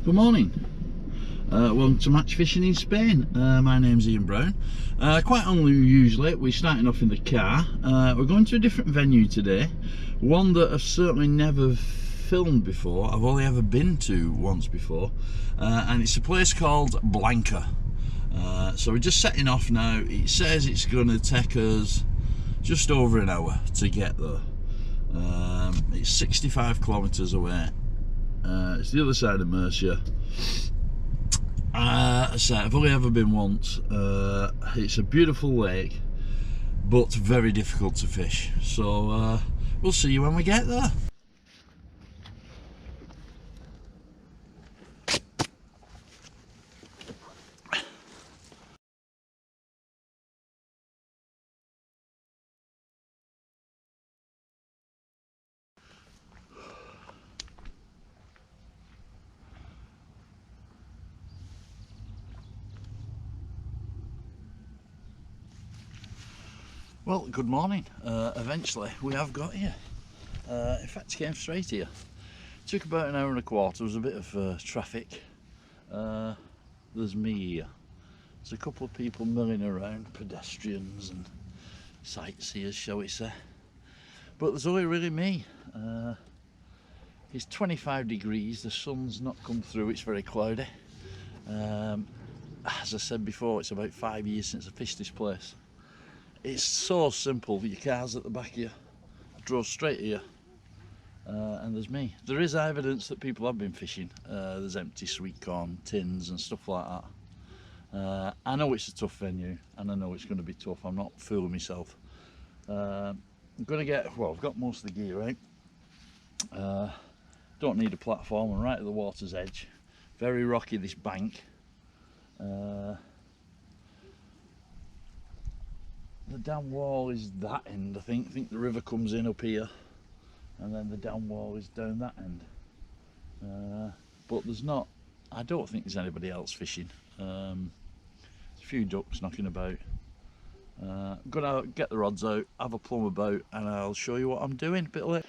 Good morning. Welcome to Match Fishing in Spain. My name's Ian Brown. Quite unusually, we're starting off in the car. We're going to a different venue today, one that I've certainly never filmed before. I've only ever been to once before, and it's a place called Blanca. So we're just setting off now. It says it's going to take us just over an hour to get there. It's 65 kilometres away. It's the other side of Murcia. I say I've only ever been once. It's a beautiful lake, but very difficult to fish. So we'll see you when we get there. Well, good morning. Eventually we have got here. In fact, came straight here. Took about an hour and a quarter. There was a bit of traffic. There's me here. There's a couple of people milling around, pedestrians and sightseers, shall we say. But there's only really me. It's 25 degrees, the sun's not come through, it's very cloudy. As I said before, it's about 5 years since I fished this place. It's so simple. Your car's at the back here. I drove straight here, and there's me. There is evidence that people have been fishing. There's empty sweet corn tins and stuff like that. I know it's a tough venue, and I know it's going to be tough. I'm not fooling myself. I'm going to get, well, I've got most of the gear out. Don't need a platform. I'm right at the water's edge. Very rocky, this bank. The dam wall is that end, I think. I think the river comes in up here, and then the dam wall is down that end. But there's not, I don't think there's anybody else fishing. There's a few ducks knocking about. I'm gonna get the rods out, have a plumb about, and I'll show you what I'm doing a bit later.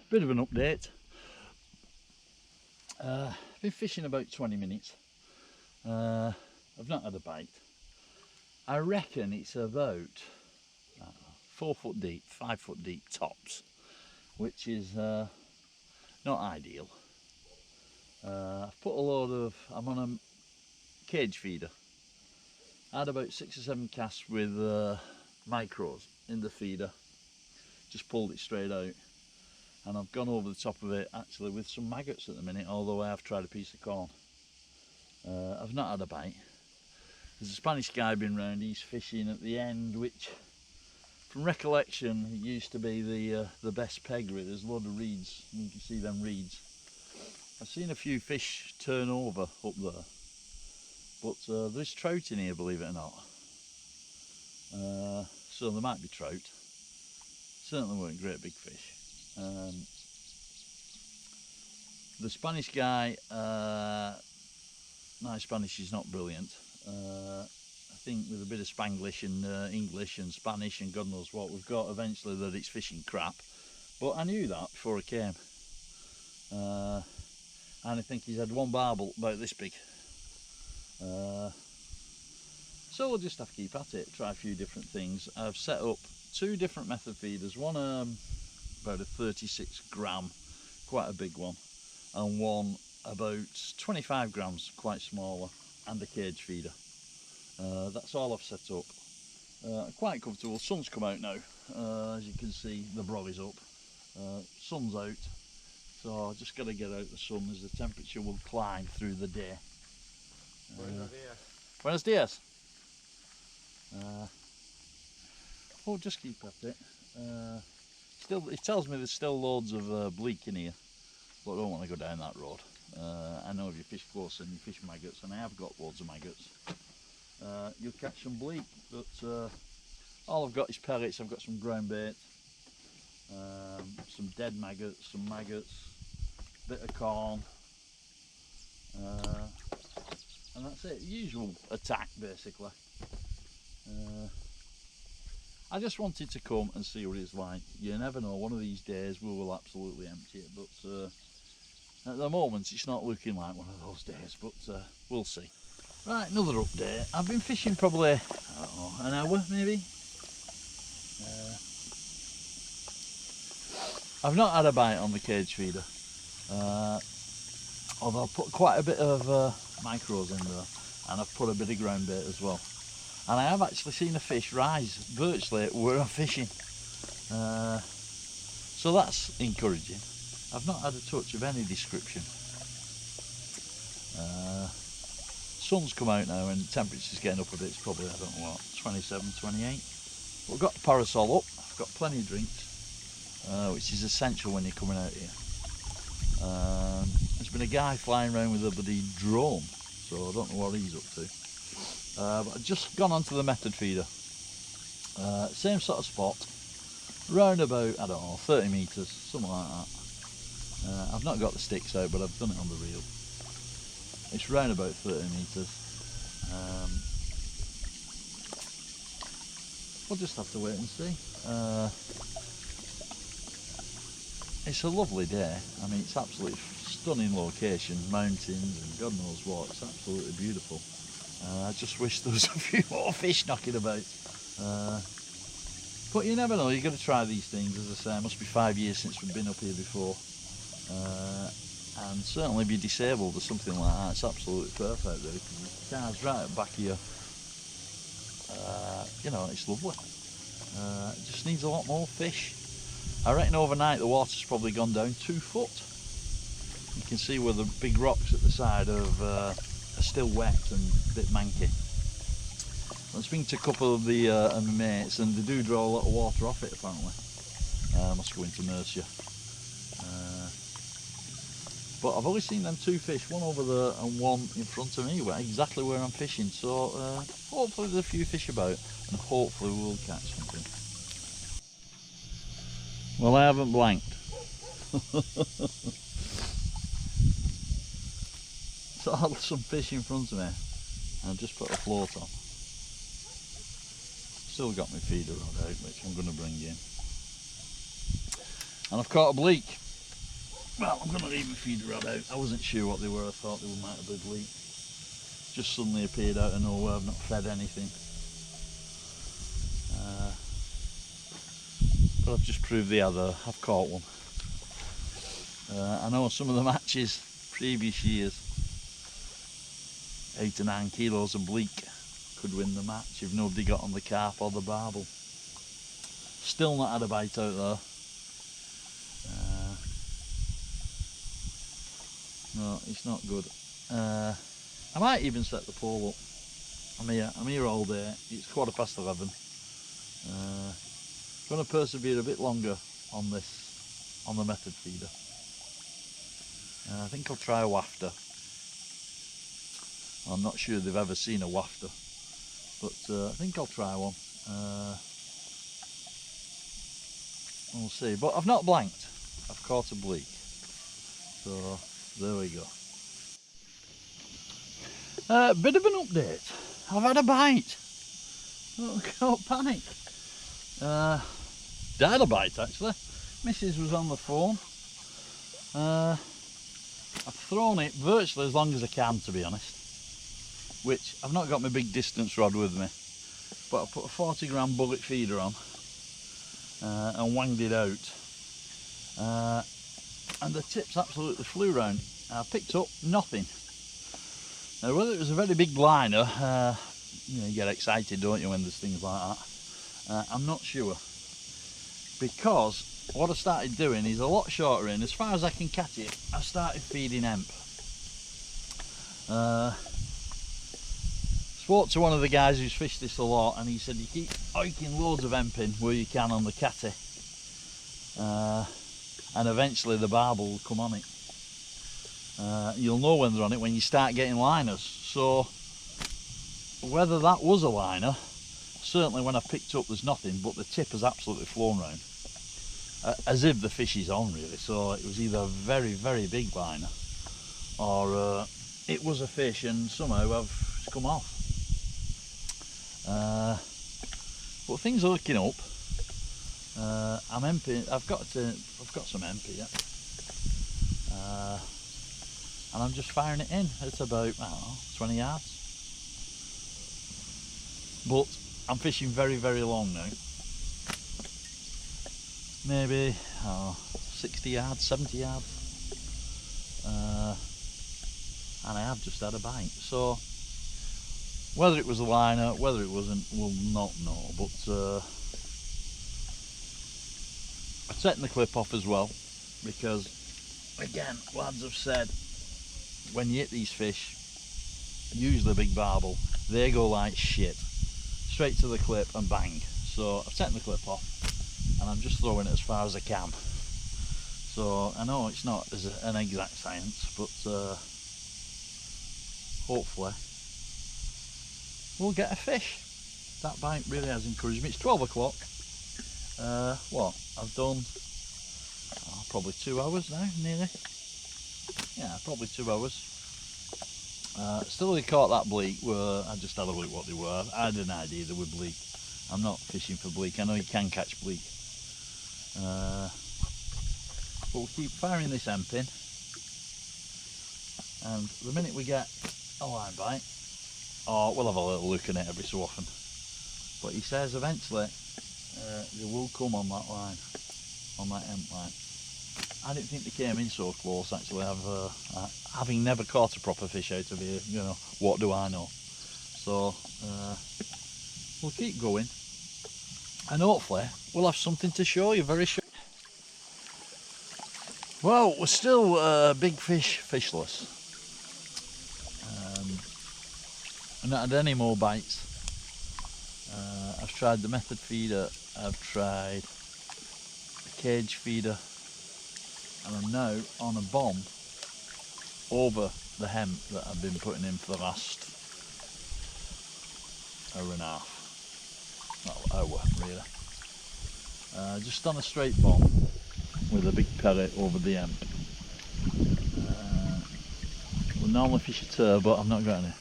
Bit of an update. Been fishing about 20 minutes. I've not had a bite. I reckon it's about 4 foot deep, 5 foot deep tops, which is not ideal. I've put a load of, I'm on a cage feeder. I had about 6 or 7 casts with micros in the feeder. Just pulled it straight out, and I've gone over the top of it actually with some maggots at the minute, although I have tried a piece of corn. I've not had a bite. There's a Spanish guy been round, he's fishing at the end, which from recollection it used to be the best peggery. There's a load of reeds, you can see them reeds. I've seen a few fish turn over up there, but there's trout in here, believe it or not. So there might be trout. Certainly weren't great big fish. The Spanish guy, my Spanish is not brilliant. I think with a bit of Spanglish and English and Spanish and God knows what, we've got eventually that it's fishing crap. But I knew that before I came. And I think he's had one barbel about this big. So we'll just have to keep at it, try a few different things. I've set up 2 different method feeders. One about a 36 gram, quite a big one. And one about 25 grams, quite smaller, and a cage feeder. That's all I've set up. Quite comfortable. Sun's come out now. As you can see, the brol is up. Sun's out, so I just got to get out the sun as the temperature will climb through the day. Buenos dias. We'll just keep at it. Still, it tells me there's still loads of bleak in here, but I don't want to go down that road. I know if you fish close and you fish maggots, and I have got loads of maggots, you'll catch some bleak, but all I've got is pellets. I've got some ground bait, some dead maggots, some maggots, a bit of corn, and that's it. Usual attack basically. I just wanted to come and see what it's like. You never know, one of these days we will absolutely empty it, but At the moment it's not looking like one of those days, but we'll see. Right, another update. I've been fishing probably, I don't know, an hour maybe. I've not had a bite on the cage feeder, although I've put quite a bit of micros in there, and I've put a bit of ground bait as well. And I have actually seen a fish rise virtually where I'm fishing, so that's encouraging. I've not had a touch of any description. Sun's come out now and temperature's getting up a bit. It's probably, I don't know what, 27, 28. But we've got the parasol up. I've got plenty of drinks, which is essential when you're coming out here. There's been a guy flying around with a bloody drone, so I don't know what he's up to. But I've just gone onto the method feeder. Same sort of spot, round about, I don't know, 30 metres, something like that. I've not got the sticks out, but I've done it on the reel. It's round about 30 metres. We'll just have to wait and see. It's a lovely day. I mean, it's absolutely stunning location, mountains and God knows what. It's absolutely beautiful. I just wish there was a few more fish knocking about. But you never know, you've got to try these things. As I say, it must be 5 years since we've been up here before. And certainly be disabled or something like that, it's absolutely perfect really, because the car's right at the back of you. You know, it's lovely. It just needs a lot more fish. I reckon overnight the water's probably gone down 2 foot. You can see where the big rocks at the side are still wet and a bit manky. I'm speaking to a couple of my mates, and they do draw a lot of water off it apparently. Must go into Murcia. But I've only seen them 2 fish, one over there and one in front of me, exactly where I'm fishing. So hopefully there's a few fish about, and hopefully we'll catch something. Well, I haven't blanked. So there's some fish in front of me, and I've just put a float on. Still got my feeder rod out, which I'm going to bring in. And I've caught a bleak. Well, I'm going to leave my feeder rod out. I wasn't sure what they were. I thought they might have been bleak. Just suddenly appeared out of nowhere. I've not fed anything. But I've just proved the other. I've caught one. I know some of the matches previous years, 8 to 9 kilos of bleak could win the match if nobody got on the carp or the barbel. Still not had a bite out there. No, it's not good. I might even set the pole up. I'm here all day. It's 11:15. Going to persevere a bit longer on the method feeder. I think I'll try a wafter. I'm not sure they've ever seen a wafter, but I think I'll try one. We'll see. But I've not blanked. I've caught a bleak. So there we go. Bit of an update. I've had a bite. Don't panic. Had a bite actually. Mrs was on the phone. I've thrown it virtually as long as I can, to be honest. Which I've not got my big distance rod with me, but I put a 40-gram bullet feeder on and wanged it out. And the tips absolutely flew round. I picked up nothing. Now whether it was a very big liner, you know, you get excited, don't you, when there's things like that. I'm not sure, because what I started doing is a lot shorter in. As far as I can catch it, I started feeding hemp. Spoke to one of the guys who's fished this a lot, and he said you keep hiking loads of hemp in where you can on the catty, and eventually the barbel will come on it. You'll know when they're on it when you start getting liners. So whether that was a liner, certainly when I picked up there's nothing, but the tip has absolutely flown round, as if the fish is on really. So it was either a very, very big liner, or it was a fish and somehow I've come off. But things are looking up. I'm empty. I've got some empty, yeah. and I'm just firing it in. It's about, I don't know, 20 yards. But I'm fishing very, very long now. Maybe 60 yards, 70 yards. And I have just had a bite. So whether it was a liner, whether it wasn't, we'll not know. But I'm setting the clip off as well, because again, lads have said when you hit these fish, usually a big barbel, they go like shit, straight to the clip and bang. So I've set the clip off and I'm just throwing it as far as I can. So I know it's not an exact science, but hopefully we'll get a fish. That bite really has encouraged me. It's 12 o'clock. What I've done, probably 2 hours now, nearly. Yeah, probably 2 hours. Still only caught that bleak. Where I just had a look what they were. I had an idea they were bleak. I'm not fishing for bleak. I know you can catch bleak. But we'll keep firing this hemp in, and the minute we get a line bite, we'll have a little look at it every so often. But he says eventually they will come on that line, on that hemp line. I didn't think they came in so close actually. Having never caught a proper fish out of here, you know, what do I know? So we'll keep going, and hopefully we'll have something to show you very soon. Well, we're still big fish fishless. I've not had any more bites. I've tried the method feeder, I've tried a cage feeder, and I'm now on a bomb over the hemp that I've been putting in for the last hour and a half. Well, hour really. Just on a straight bomb with a big perret over the hemp. We'll normally fish a tur, but I've not got any.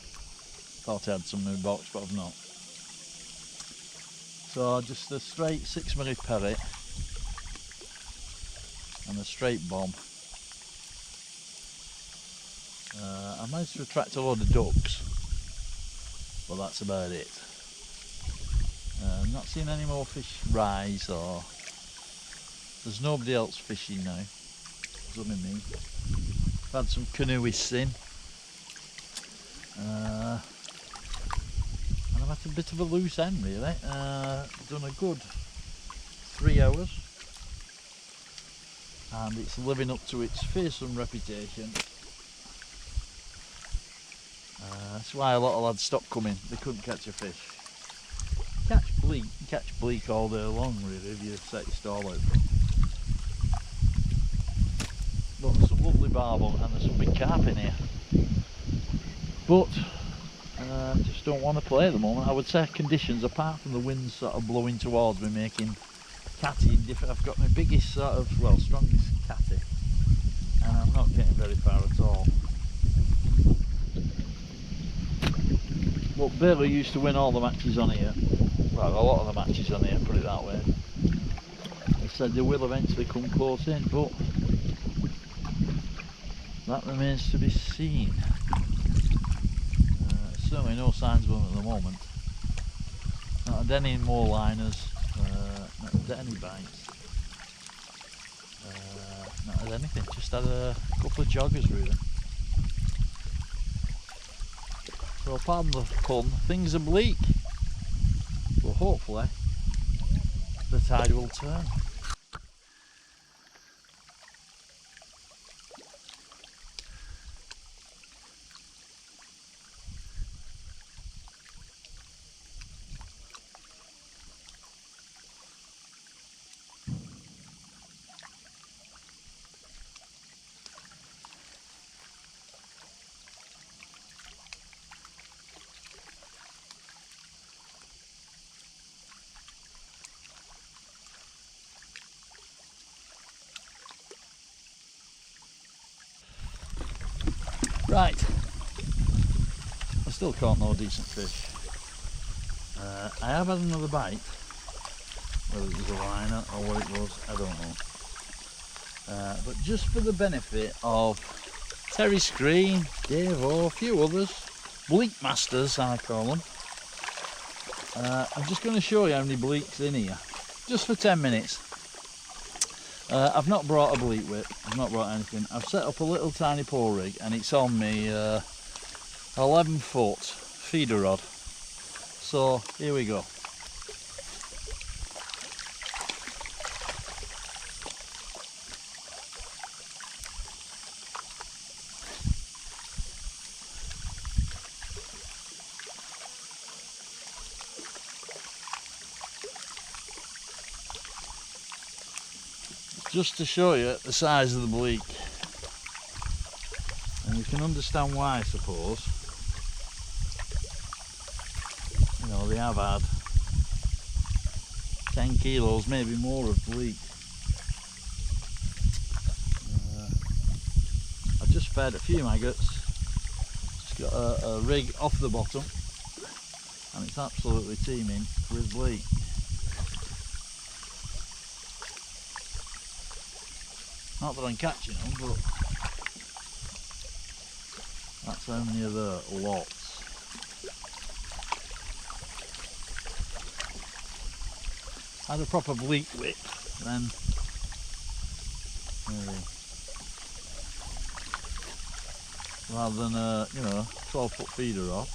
Thought I had some new box, but I've not. So just a straight 6mm perret and a straight bomb. I managed to attract a load of ducks, but that's about it. Not seen any more fish rise, or there's nobody else fishing now. There's only me. I've had some canoeists in. And I've had a bit of a loose end really. Done a good 3 hours. And it's living up to its fearsome reputation. That's why a lot of lads stopped coming. They couldn't catch a fish. You catch bleak all day long really if you set your stall out. But there's some lovely barbel and there's some big carp in here. But just don't want to play at the moment. I would say conditions, apart from the winds sort of blowing towards me, making catty different. I've got my biggest sort of, well, strongest catty, and I'm not getting very far at all. But Bailey used to win all the matches on here. Well, a lot of the matches on here, put it that way. They said they will eventually come close in, but that remains to be seen. Certainly no signs of them at the moment. Not had any more liners, not had any bites, not had anything, just had a couple of joggers really. So pardon the pun, things are bleak, but hopefully the tide will turn. Right, I still caught no decent fish. I have had another bite, whether it was a liner or what it was, I don't know. But just for the benefit of Terry Screen, Dave O, a few others. Bleak masters, I call them. I'm just going to show you how many bleaks in here, just for 10 minutes. I've not brought a bleak whip, I've not brought anything. I've set up a little tiny pole rig and it's on me 11 foot feeder rod. So here we go. Just to show you the size of the bleak, and you can understand why, I suppose. You know, they have had 10 kilos, maybe more, of bleak. I've just fed a few maggots, just got a rig off the bottom, and it's absolutely teeming with bleak. Not that I'm catching them, but that's how many of the lots. Had a proper bleak whip, then rather than a 12 foot feeder rod.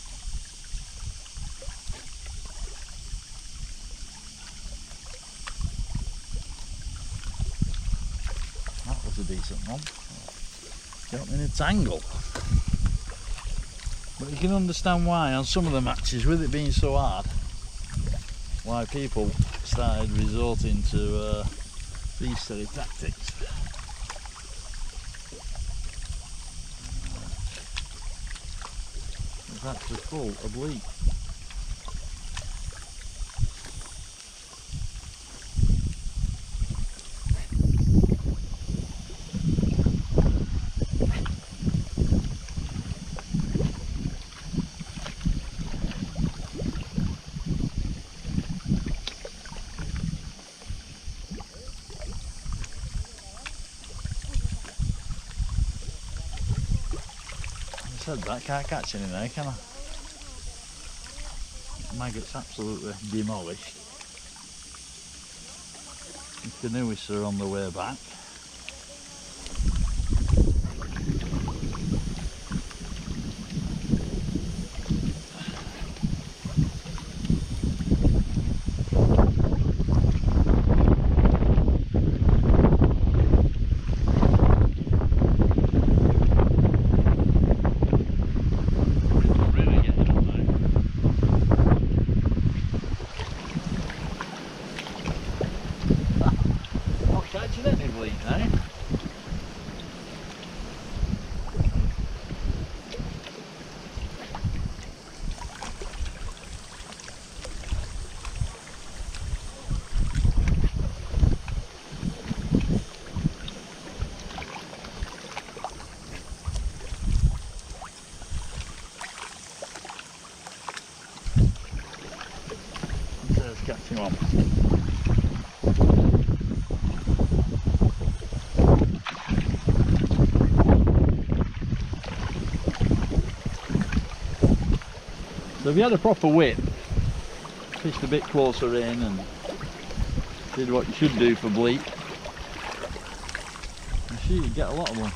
A decent one. Got me in a tangle. But you can understand why on some of the matches, with it being so hard, why people started resorting to these silly tactics. It's actually full of bleak. Said that, can't catch any there, can I? Maggots absolutely demolished. The canoeists are on the way back. Catching any bleak, eh? There's catching one. So if you had a proper whip, fished a bit closer in and did what you should do for bleak, I'm sure you'd get a lot of them.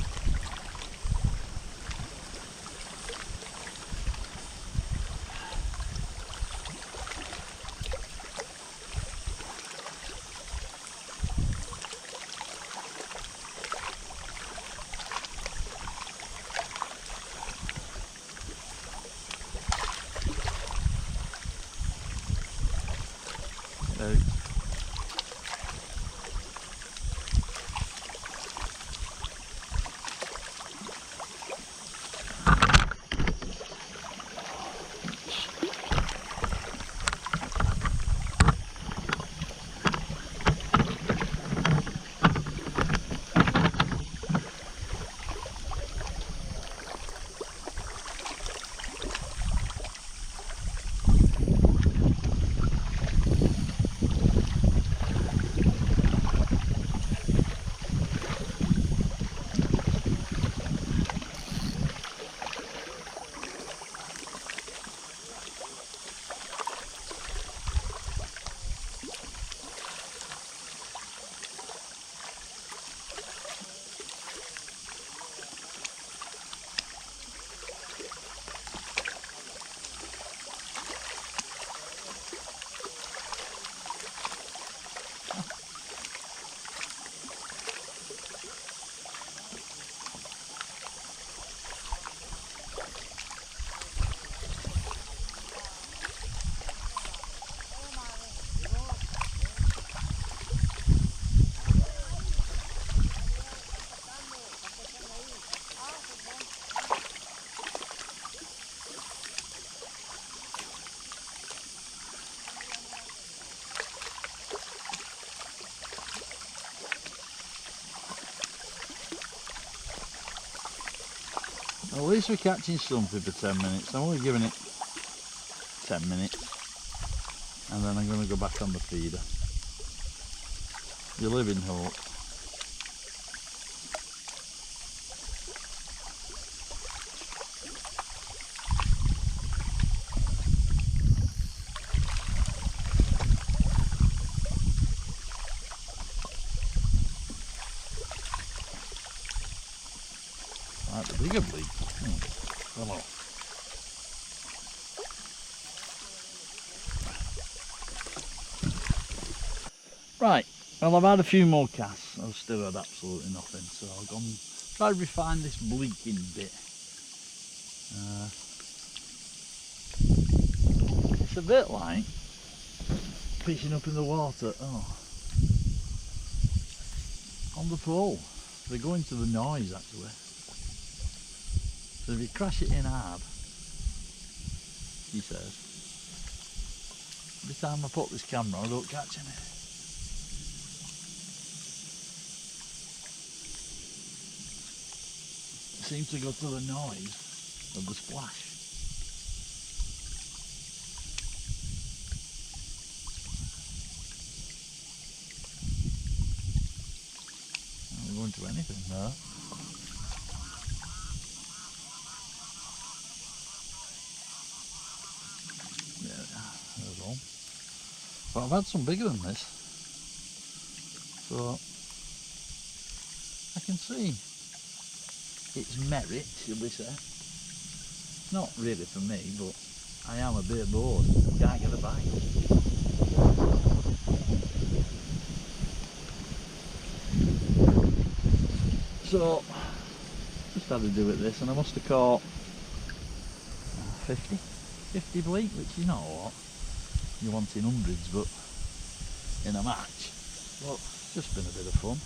At least we're catching something for 10 minutes. I'm only giving it 10 minutes. And then I'm going to go back on the feeder. You live in hope. Like the bigger bleak. Hello. Right, well I've had a few more casts. I've still had absolutely nothing, so I'll go and try to refine this bleaking bit. It's a bit like fishing up in the water. On the pole. They go into the noise actually. So if you crash it in hard, he says, every time I put this camera I don't catch any. It seems to go to the noise of the splash. I don't go into anything there. There's one. But I've had some bigger than this, so I can see its merit, should we say. Not really for me, but I am a bit bored. Can't get a bite. So just had to do with this, and I must have caught 50 bleak, which is not a lot. You're wanting hundreds, but in a match. Well, it's just been a bit of fun.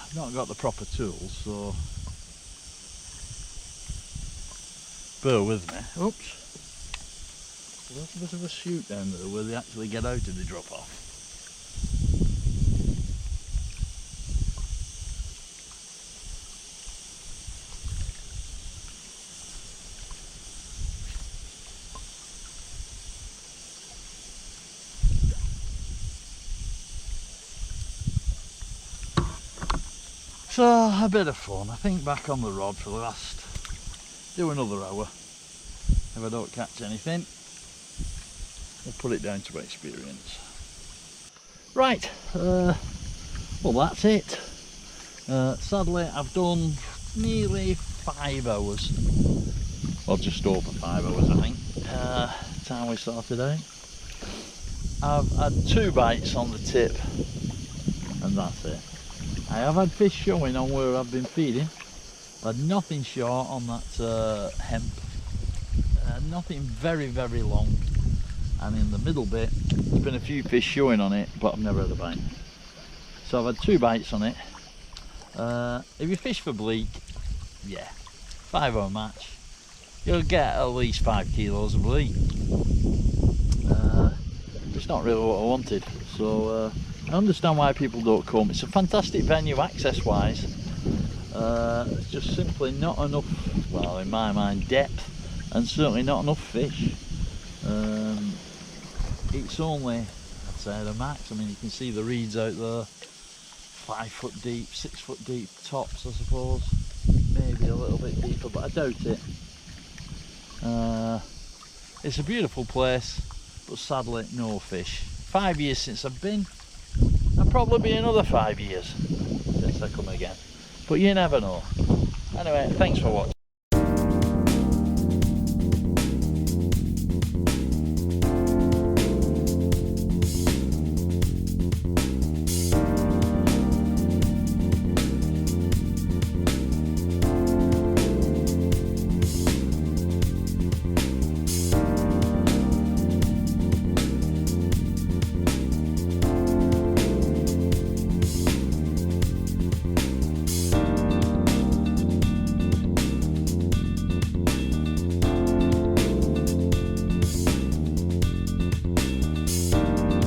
I've not got the proper tools, so bear with me. Oops. There's a bit of a chute down there where they actually get out and they drop off. So a bit of fun. I think back on the rod for the last, do another hour. If I don't catch anything, we'll put it down to experience. Right, well that's it. Sadly I've done nearly 5 hours, or just over 5 hours I think, time we started out. I've had 2 bites on the tip and that's it. I have had fish showing on where I've been feeding. I had nothing short on that hemp, nothing very long, and in the middle bit there's been a few fish showing on it, but I've never had a bite. So I've had 2 bites on it. If you fish for bleak, yeah, 5 hour match, you'll get at least 5 kilos of bleak. It's not really what I wanted, so I understand why people don't come. It's a fantastic venue access wise. It's just simply not enough, well in my mind, depth, and certainly not enough fish. It's only, I'd say, the max. I mean, you can see the reeds out there, 5 foot deep, 6 foot deep tops I suppose, maybe a little bit deeper, but I doubt it. It's a beautiful place, but sadly no fish. 5 years since I've been. I'll probably be another 5 years since I come again, but you never know. Anyway, thanks for watching.